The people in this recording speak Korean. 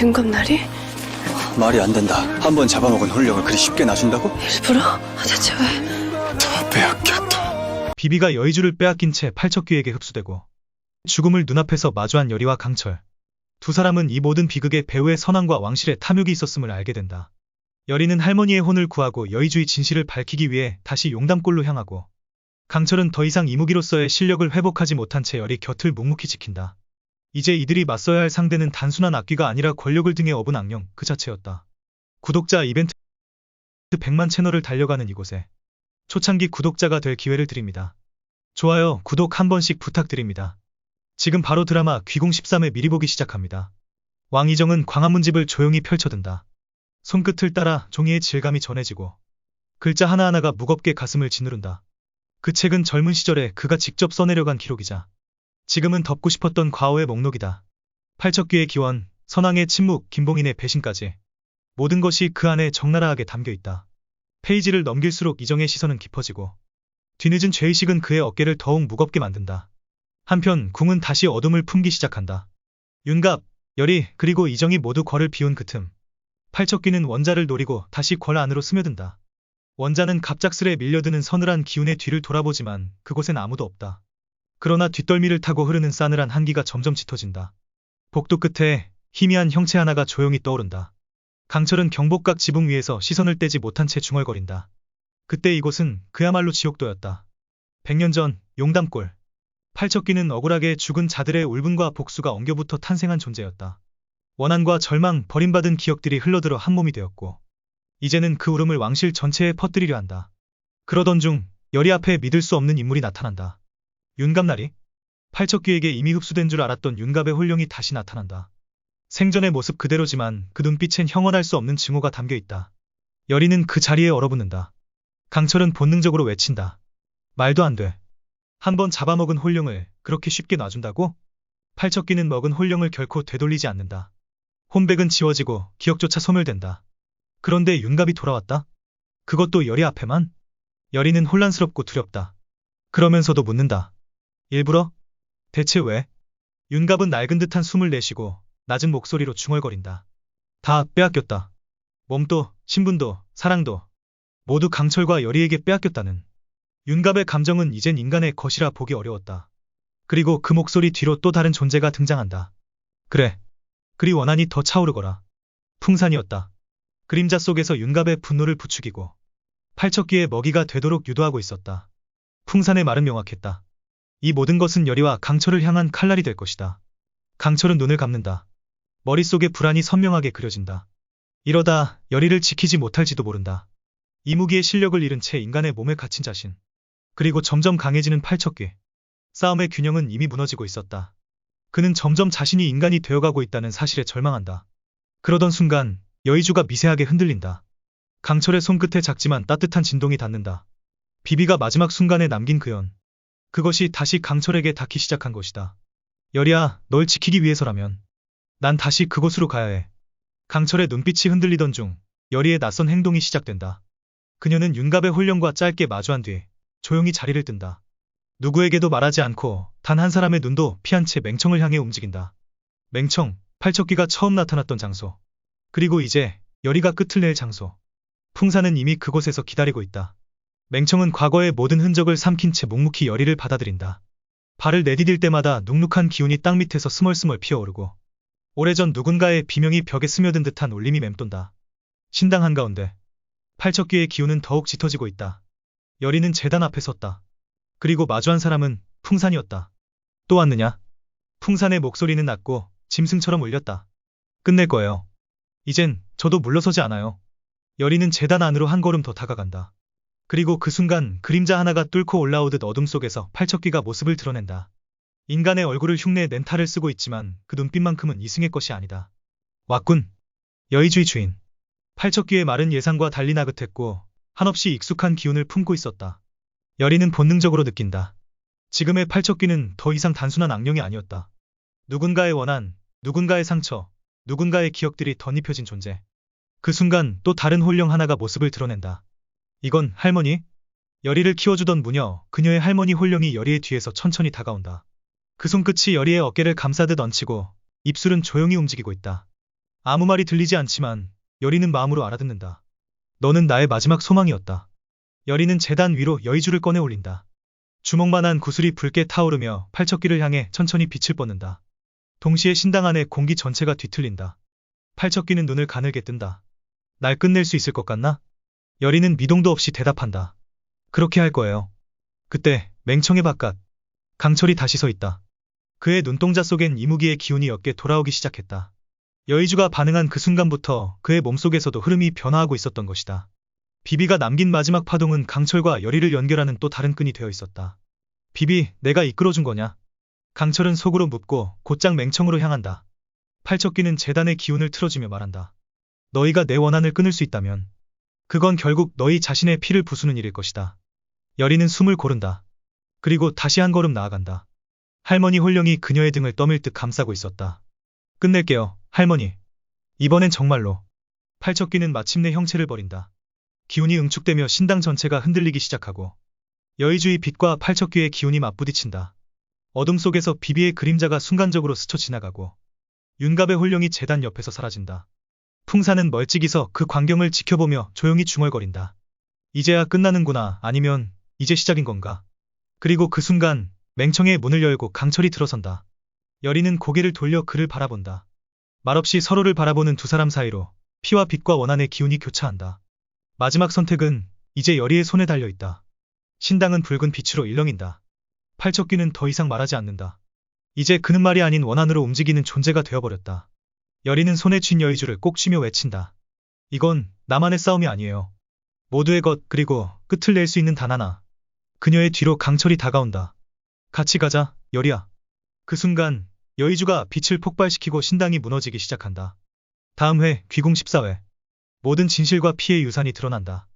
윤검날이? 말이 안 된다. 한 번 잡아먹은 홀령을 그리 쉽게 놔준다고? 일부러? 대체 왜? 다 빼앗겼다. 비비가 여의주를 빼앗긴 채 팔척귀에게 흡수되고 죽음을 눈앞에서 마주한 여리와 강철. 두 사람은 이 모든 비극에 배우의 선왕과 왕실의 탐욕이 있었음을 알게 된다. 여리는 할머니의 혼을 구하고 여의주의 진실을 밝히기 위해 다시 용담골로 향하고, 강철은 더 이상 이무기로서의 실력을 회복하지 못한 채 여리 곁을 묵묵히 지킨다. 이제 이들이 맞서야 할 상대는 단순한 악귀가 아니라 권력을 등에 업은 악령 그 자체였다. 구독자 이벤트 100만 채널을 달려가는 이곳에 초창기 구독자가 될 기회를 드립니다. 좋아요, 구독 한 번씩 부탁드립니다. 지금 바로 드라마 귀공 13회 미리 보기 시작합니다. 왕이정은 광화문집을 조용히 펼쳐든다. 손끝을 따라 종이의 질감이 전해지고 글자 하나하나가 무겁게 가슴을 짓누른다. 그 책은 젊은 시절에 그가 직접 써내려간 기록이자 지금은 덮고 싶었던 과거의 목록이다. 팔척귀의 기원, 선왕의 침묵, 김봉인의 배신까지 모든 것이 그 안에 적나라하게 담겨있다. 페이지를 넘길수록 이정의 시선은 깊어지고 뒤늦은 죄의식은 그의 어깨를 더욱 무겁게 만든다. 한편 궁은 다시 어둠을 품기 시작한다. 윤갑, 여리 그리고 이정이 모두 궐을 비운 그 틈, 팔척귀는 원자를 노리고 다시 궐 안으로 스며든다. 원자는 갑작스레 밀려드는 서늘한 기운의 뒤를 돌아보지만 그곳엔 아무도 없다. 그러나 뒷덜미를 타고 흐르는 싸늘한 한기가 점점 짙어진다. 복도 끝에 희미한 형체 하나가 조용히 떠오른다. 강철은 경복각 지붕 위에서 시선을 떼지 못한 채 중얼거린다. 그때 이곳은 그야말로 지옥도였다. 100년 전 용담골. 팔척귀는 억울하게 죽은 자들의 울분과 복수가 엉겨붙어 탄생한 존재였다. 원한과 절망, 버림받은 기억들이 흘러들어 한 몸이 되었고 이제는 그 울음을 왕실 전체에 퍼뜨리려 한다. 그러던 중 여리 앞에 믿을 수 없는 인물이 나타난다. 윤갑날이? 팔척귀에게 이미 흡수된 줄 알았던 윤갑의 홀령이 다시 나타난다. 생전의 모습 그대로지만 그 눈빛엔 형언할 수 없는 증오가 담겨있다. 여리는 그 자리에 얼어붙는다. 강철은 본능적으로 외친다. 말도 안 돼. 한 번 잡아먹은 홀령을 그렇게 쉽게 놔준다고? 팔척귀는 먹은 홀령을 결코 되돌리지 않는다. 혼백은 지워지고 기억조차 소멸된다. 그런데 윤갑이 돌아왔다? 그것도 여리 앞에만? 여리는 혼란스럽고 두렵다. 그러면서도 묻는다. 일부러? 대체 왜? 윤갑은 낡은 듯한 숨을 내쉬고 낮은 목소리로 중얼거린다. 다 빼앗겼다. 몸도, 신분도, 사랑도 모두 강철과 여리에게 빼앗겼다는. 윤갑의 감정은 이젠 인간의 것이라 보기 어려웠다. 그리고 그 목소리 뒤로 또 다른 존재가 등장한다. 그래. 그리 원한이 더 차오르거라. 풍산이었다. 그림자 속에서 윤갑의 분노를 부추기고 팔척귀의 먹이가 되도록 유도하고 있었다. 풍산의 말은 명확했다. 이 모든 것은 여리와 강철을 향한 칼날이 될 것이다. 강철은 눈을 감는다. 머릿속에 불안이 선명하게 그려진다. 이러다 여리를 지키지 못할지도 모른다. 이무기의 실력을 잃은 채 인간의 몸에 갇힌 자신. 그리고 점점 강해지는 팔척귀. 싸움의 균형은 이미 무너지고 있었다. 그는 점점 자신이 인간이 되어가고 있다는 사실에 절망한다. 그러던 순간 여의주가 미세하게 흔들린다. 강철의 손끝에 작지만 따뜻한 진동이 닿는다. 비비가 마지막 순간에 남긴 그 연. 그것이 다시 강철에게 닿기 시작한 것이다. 여리야, 널 지키기 위해서라면 난 다시 그곳으로 가야 해. 강철의 눈빛이 흔들리던 중 여리의 낯선 행동이 시작된다. 그녀는 윤갑의 홀령과 짧게 마주한 뒤 조용히 자리를 뜬다. 누구에게도 말하지 않고 단 한 사람의 눈도 피한 채 맹청을 향해 움직인다. 맹청, 팔척귀가 처음 나타났던 장소. 그리고 이제 여리가 끝을 낼 장소. 풍산은 이미 그곳에서 기다리고 있다. 맹청은 과거의 모든 흔적을 삼킨 채 묵묵히 여리를 받아들인다. 발을 내디딜 때마다 눅눅한 기운이 땅 밑에서 스멀스멀 피어오르고 오래전 누군가의 비명이 벽에 스며든 듯한 울림이 맴돈다. 신당 한가운데 팔척귀의 기운은 더욱 짙어지고 있다. 여리는 제단 앞에 섰다. 그리고 마주한 사람은 풍산이었다. 또 왔느냐? 풍산의 목소리는 낮고 짐승처럼 울렸다. 끝낼 거예요. 이젠 저도 물러서지 않아요. 여리는 제단 안으로 한 걸음 더 다가간다. 그리고 그 순간 그림자 하나가 뚫고 올라오듯 어둠 속에서 팔척귀가 모습을 드러낸다. 인간의 얼굴을 흉내낸 탈을 쓰고 있지만 그 눈빛만큼은 이승의 것이 아니다. 왔군. 여의주의 주인. 팔척귀의 말은 예상과 달리 나긋했고 한없이 익숙한 기운을 품고 있었다. 여리는 본능적으로 느낀다. 지금의 팔척귀는 더 이상 단순한 악령이 아니었다. 누군가의 원한, 누군가의 상처, 누군가의 기억들이 덧입혀진 존재. 그 순간 또 다른 홀령 하나가 모습을 드러낸다. 이건 할머니? 여리를 키워주던 무녀, 그녀의 할머니 홀령이 여리의 뒤에서 천천히 다가온다. 그 손끝이 여리의 어깨를 감싸듯 얹히고 입술은 조용히 움직이고 있다. 아무 말이 들리지 않지만 여리는 마음으로 알아듣는다. 너는 나의 마지막 소망이었다. 여리는 재단 위로 여의주를 꺼내 올린다. 주먹만한 구슬이 붉게 타오르며 팔척귀를 향해 천천히 빛을 뻗는다. 동시에 신당 안의 공기 전체가 뒤틀린다. 팔척귀는 눈을 가늘게 뜬다. 날 끝낼 수 있을 것 같나? 여리는 미동도 없이 대답한다. 그렇게 할 거예요. 그때 맹청의 바깥 강철이 다시 서 있다. 그의 눈동자 속엔 이무기의 기운이 옅게 돌아오기 시작했다. 여의주가 반응한 그 순간부터 그의 몸속에서도 흐름이 변화하고 있었던 것이다. 비비가 남긴 마지막 파동은 강철과 여리를 연결하는 또 다른 끈이 되어 있었다. 비비, 내가 이끌어준 거냐? 강철은 속으로 묻고 곧장 맹청으로 향한다. 팔척귀는 재단의 기운을 틀어주며 말한다. 너희가 내 원한을 끊을 수 있다면 그건 결국 너희 자신의 피를 부수는 일일 것이다. 여리는 숨을 고른다. 그리고 다시 한 걸음 나아간다. 할머니 홀령이 그녀의 등을 떠밀듯 감싸고 있었다. 끝낼게요, 할머니. 이번엔 정말로. 팔척귀는 마침내 형체를 버린다. 기운이 응축되며 신당 전체가 흔들리기 시작하고 여의주의 빛과 팔척귀의 기운이 맞부딪힌다. 어둠 속에서 비비의 그림자가 순간적으로 스쳐 지나가고 윤갑의 홀령이 재단 옆에서 사라진다. 풍사는 멀찍이 서 그 광경을 지켜보며 조용히 중얼거린다. 이제야 끝나는구나, 아니면 이제 시작인 건가? 그리고 그 순간 맹청의 문을 열고 강철이 들어선다. 여리는 고개를 돌려 그를 바라본다. 말없이 서로를 바라보는 두 사람 사이로 피와 빛과 원한의 기운이 교차한다. 마지막 선택은 이제 여리의 손에 달려있다. 신당은 붉은 빛으로 일렁인다. 팔척귀는 더 이상 말하지 않는다. 이제 그는 말이 아닌 원한으로 움직이는 존재가 되어버렸다. 여리는 손에 쥔 여의주를 꼭 쥐며 외친다. 이건 나만의 싸움이 아니에요. 모두의 것, 그리고 끝을 낼 수 있는 단 하나. 그녀의 뒤로 강철이 다가온다. 같이 가자, 여리야. 그 순간 여의주가 빛을 폭발시키고 신당이 무너지기 시작한다. 다음 회 귀궁 14회. 모든 진실과 피의 유산이 드러난다.